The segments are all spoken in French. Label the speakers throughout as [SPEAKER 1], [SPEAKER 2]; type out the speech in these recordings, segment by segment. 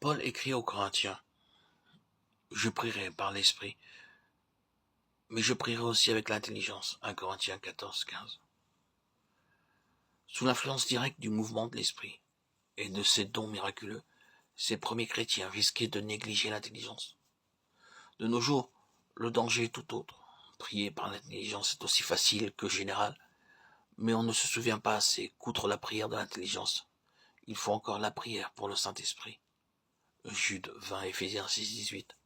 [SPEAKER 1] Paul écrit aux Corinthiens, « Je prierai par l'Esprit, mais je prierai aussi avec l'intelligence. » 1 Corinthiens 14, 15. Sous l'influence directe du mouvement de l'Esprit et de ses dons miraculeux, ces premiers chrétiens risquaient de négliger l'intelligence. De nos jours, le danger est tout autre. Prier par l'intelligence est aussi facile que général, mais on ne se souvient pas assez qu'outre la prière de l'intelligence, il faut encore la prière pour le Saint-Esprit. Jude 20, Éphésiens 6, 18.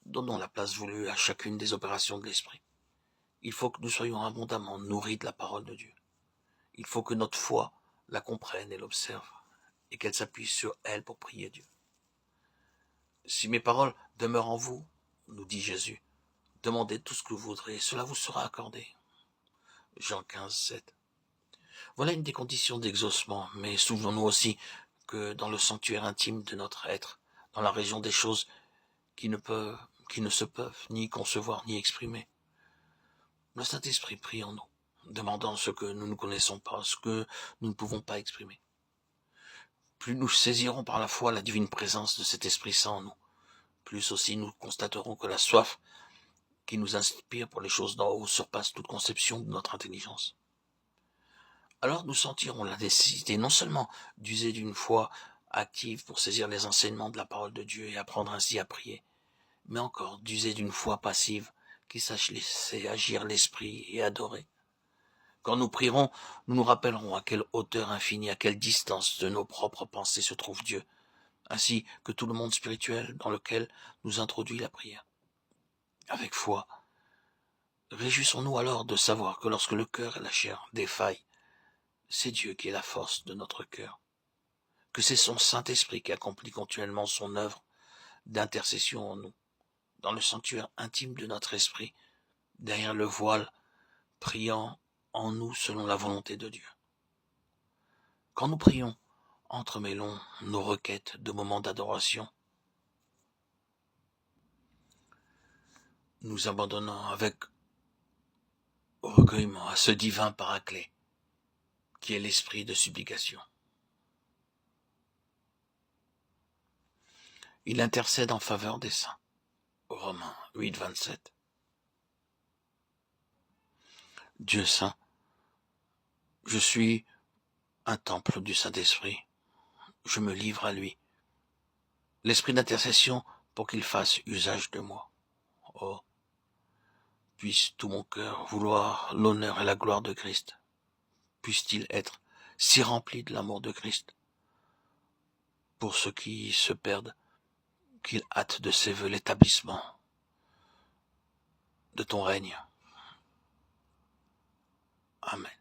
[SPEAKER 1] Donnons la place voulue à chacune des opérations de l'Esprit. Il faut que nous soyons abondamment nourris de la parole de Dieu. Il faut que notre foi la comprenne et l'observe, et qu'elle s'appuie sur elle pour prier Dieu. Si mes paroles demeurent en vous, nous dit Jésus, demandez tout ce que vous voudrez, cela vous sera accordé. Jean 15, 7. Voilà une des conditions d'exaucement, mais souvenons-nous aussi que dans le sanctuaire intime de notre être, dans la région des choses qui ne se peuvent ni concevoir ni exprimer, le Saint-Esprit prie en nous, demandant ce que nous ne connaissons pas, ce que nous ne pouvons pas exprimer. Plus nous saisirons par la foi la divine présence de cet Esprit Saint en nous, plus aussi nous constaterons que la soif qui nous inspire pour les choses d'en haut surpasse toute conception de notre intelligence. Alors nous sentirons la nécessité non seulement d'user d'une foi active pour saisir les enseignements de la parole de Dieu et apprendre ainsi à prier, mais encore d'user d'une foi passive qui sache laisser agir l'esprit et adorer. Quand nous prierons, nous nous rappellerons à quelle hauteur infinie, à quelle distance de nos propres pensées se trouve Dieu, ainsi que tout le monde spirituel dans lequel nous introduit la prière. Avec foi, réjouissons-nous alors de savoir que lorsque le cœur et la chair défaillent, c'est Dieu qui est la force de notre cœur, que c'est son Saint-Esprit qui accomplit continuellement son œuvre d'intercession en nous, dans le sanctuaire intime de notre esprit, derrière le voile, priant en nous selon la volonté de Dieu. Quand nous prions, entremêlons nos requêtes de moments d'adoration. Nous abandonnons avec recueillement à ce divin paraclet qui est l'esprit de supplication. Il intercède en faveur des saints. Romains 8, 27. Dieu saint, je suis un temple du Saint-Esprit. Je me livre à lui. L'esprit d'intercession pour qu'il fasse usage de moi. Oh, puisse tout mon cœur vouloir l'honneur et la gloire de Christ. Puisse-t-il être si rempli de l'amour de Christ pour ceux qui se perdent, qu'il hâte de ses vœux l'établissement de ton règne. Amen.